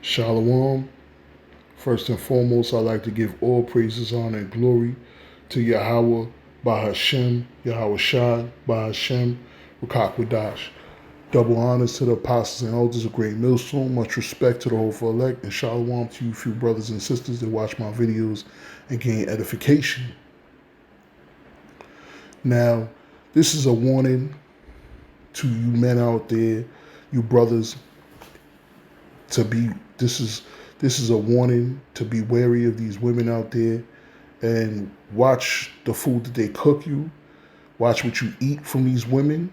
Shalom. First and foremost, I'd like to give all praises, honor, and glory to Yahweh by Hashem, Yahweh Shai by Hashem, Rakakwadash. Double honors to the apostles and elders of Great Millstone. Much respect to the Hopeful Elect, and shalom to you few brothers and sisters that watch my videos and gain edification. Now, this is a warning to you men out there, you brothers, to be. This is a warning to be wary of these women out there, and watch the food that they cook you. Watch what you eat from these women,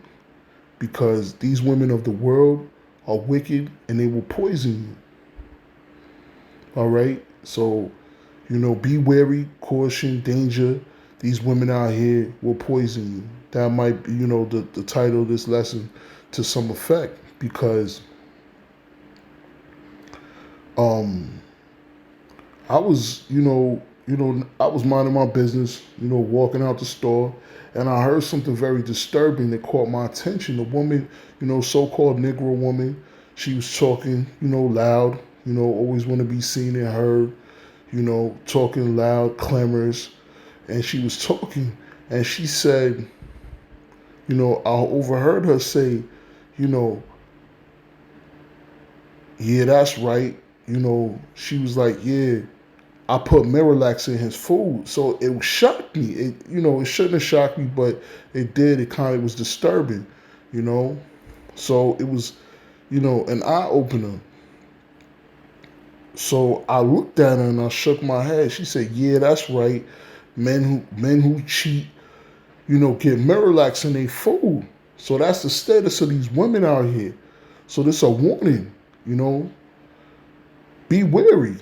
because these women of the world are wicked and they will poison you. All right? So, be wary, caution, danger. These women out here will poison you. That might be, the title of this lesson to some effect, because I was, I was minding my business, walking out the store, and I heard something very disturbing that caught my attention. The woman, so-called negro woman, she was talking, loud, always want to be seen and heard, talking loud, clamorous, and she was talking, and she said, I overheard her say, yeah, that's right. She was like, yeah, I put Miralax in his food. So it shocked me. It shouldn't have shocked me, but it did. It kind of was disturbing, you know. So it was, an eye opener. So I looked at her and I shook my head. She said, yeah, that's right. Men who cheat, get Miralax in their food. So that's the status of these women out here. So this a warning, be wary,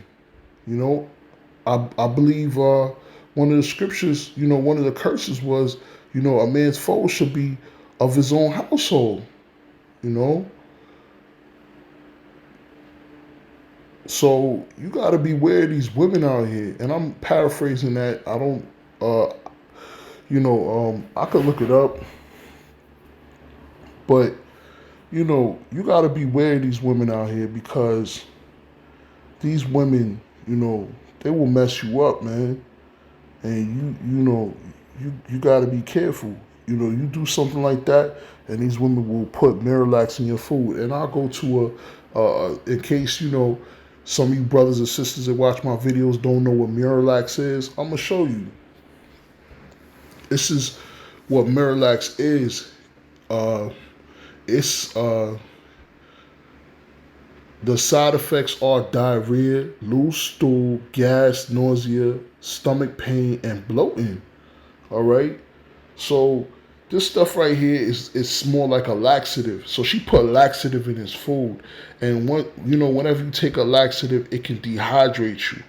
you know. I believe one of the scriptures, one of the curses was, a man's foe should be of his own household, you know. So you got to beware of these women out here. And I'm paraphrasing that. I don't, I could look it up. But, you got to beware of these women out here, because these women, they will mess you up, man. And you got to be careful. You do something like that, and these women will put Miralax in your food. And I'll go to in case, some of you brothers and sisters that watch my videos don't know what Miralax is, I'm going to show you. This is what Miralax is. It's the side effects are diarrhea, loose stool, gas, nausea, stomach pain, and bloating. All right. So this stuff right here is more like a laxative. So she put laxative in his food, and whenever you take a laxative, it can dehydrate you.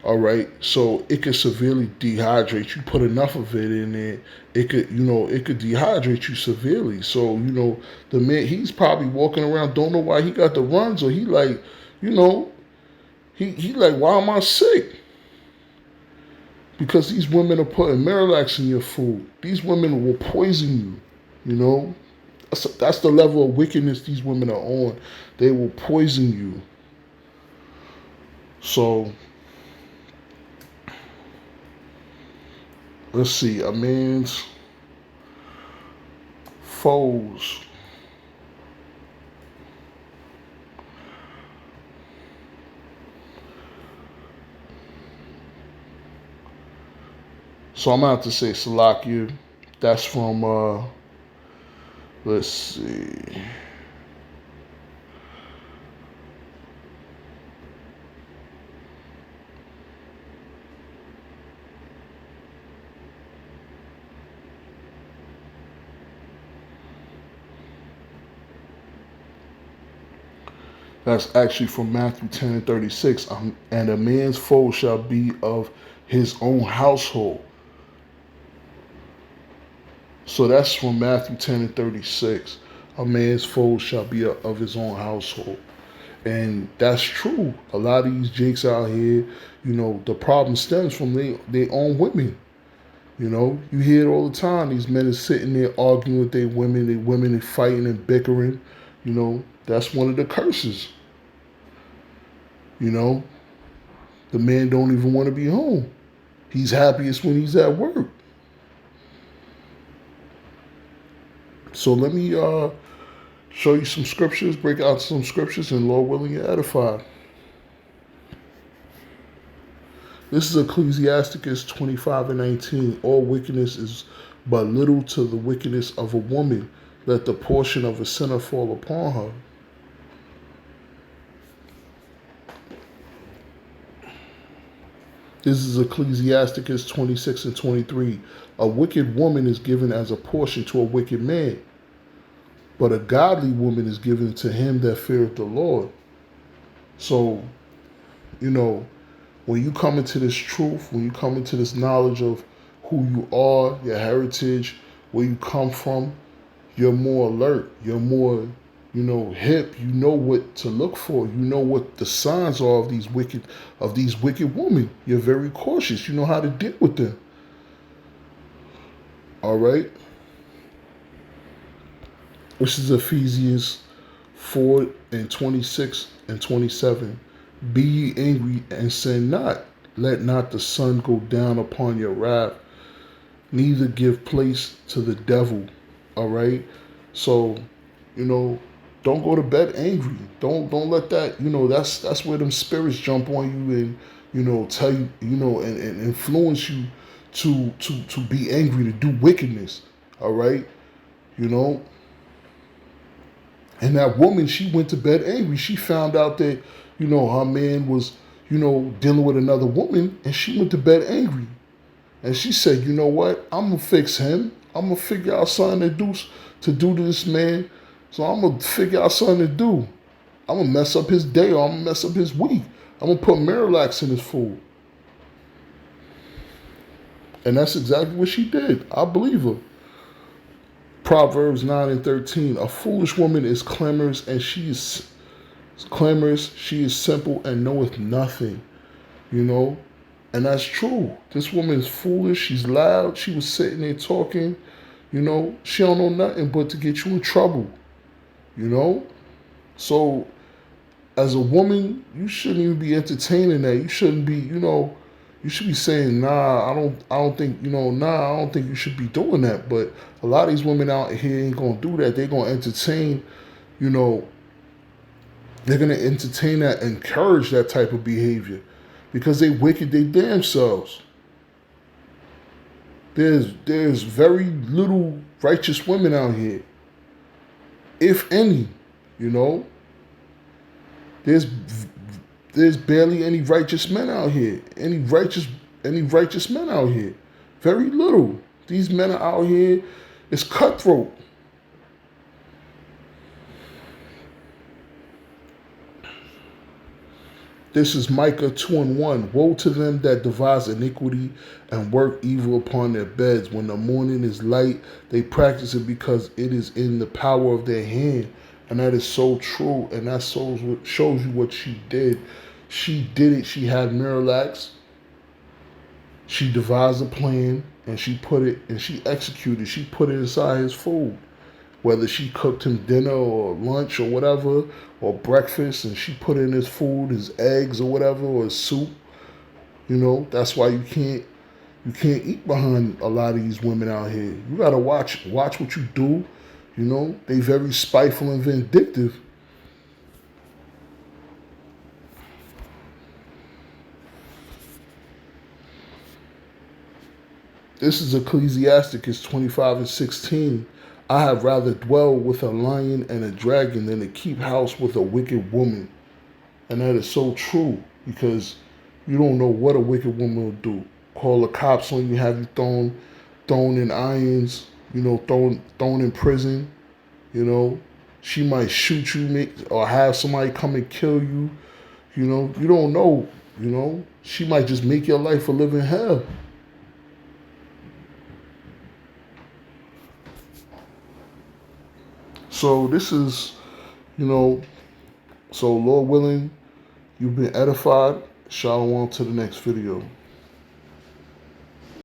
All right, so it could severely dehydrate you. Put enough of it in there, it could dehydrate you severely. So the man, he's probably walking around, don't know why he got the runs, or he like, he like, why am I sick? Because these women are putting Miralax in your food. These women will poison you. That's the level of wickedness these women are on. They will poison you. So let's see, a man's foes. So I'm gonna have to say Salakia. That's from let's see. That's actually from Matthew 10 and 36. And a man's foe shall be of his own household. So that's from Matthew 10 and 36. A man's foe shall be of his own household. And that's true. A lot of these jakes out here, the problem stems from their own women. You hear it all the time. These men are sitting there arguing with their women are fighting and bickering. That's one of the curses. You know, the man don't even want to be home. He's happiest when he's at work. So let me show you some scriptures, break out some scriptures, and Lord willing, you're edified. This is Ecclesiasticus 25:19. All wickedness is but little to the wickedness of a woman. Let the portion of a sinner fall upon her. This is Ecclesiasticus 26:23. A wicked woman is given as a portion to a wicked man, but a godly woman is given to him that feareth the Lord. So, you know, when you come into this truth, when you come into this knowledge of who you are, your heritage, where you come from, you're more alert. You're more, hip. You know what to look for. You know what the signs are of these wicked women. You're very cautious. You know how to deal with them. All right. This is Ephesians 4:26-27. Be ye angry and sin not. Let not the sun go down upon your wrath, neither give place to the devil. All right. So, don't go to bed angry. Don't let that, that's where them spirits jump on you and, tell you, and influence you to be angry, to do wickedness. All right. You know, and that woman, she went to bed angry. She found out that, her man was, dealing with another woman, and she went to bed angry. And she said, you know what? I'm going to fix him. I'm going to figure out something to do to this man. So I'm going to figure out something to do. I'm going to mess up his day, or I'm going to mess up his week. I'm going to put Miralax in his food. And that's exactly what she did. I believe her. Proverbs 9:13. A foolish woman is clamorous, and she is simple and knoweth nothing. And that's true. This woman is foolish. She's loud. She was sitting there talking. She don't know nothing but to get you in trouble. So as a woman, you shouldn't even be entertaining that. You shouldn't be, you should be saying, nah, I don't think you should be doing that. But a lot of these women out here ain't gonna do that. They're gonna entertain, they're gonna entertain that, encourage that type of behavior. Because they wicked they damn selves. There's very little righteous women out here, if any. There's barely any righteous men out here. Any righteous men out here? Very little. These men are out here. It's cutthroat. This is Micah 2:1. Woe to them that devise iniquity and work evil upon their beds. When the morning is light, they practice it because it is in the power of their hand. And that is so true. And that shows you what she did. She did it. She had Miralax. She devised a plan, and she executed. She put it inside his food. Whether she cooked him dinner or lunch or whatever, or breakfast, and she put in his food, his eggs or whatever, or his soup. That's why you can't eat behind a lot of these women out here. You gotta watch what you do. They very spiteful and vindictive. This is Ecclesiasticus 25:16. I have rather dwell with a lion and a dragon than to keep house with a wicked woman. And that is so true, because you don't know what a wicked woman will do. Call the cops on you, have you thrown in irons, thrown in prison. She might shoot you, or have somebody come and kill you. You don't know. She might just make your life a living hell. So this is, so Lord willing, you've been edified. Shalom to the next video.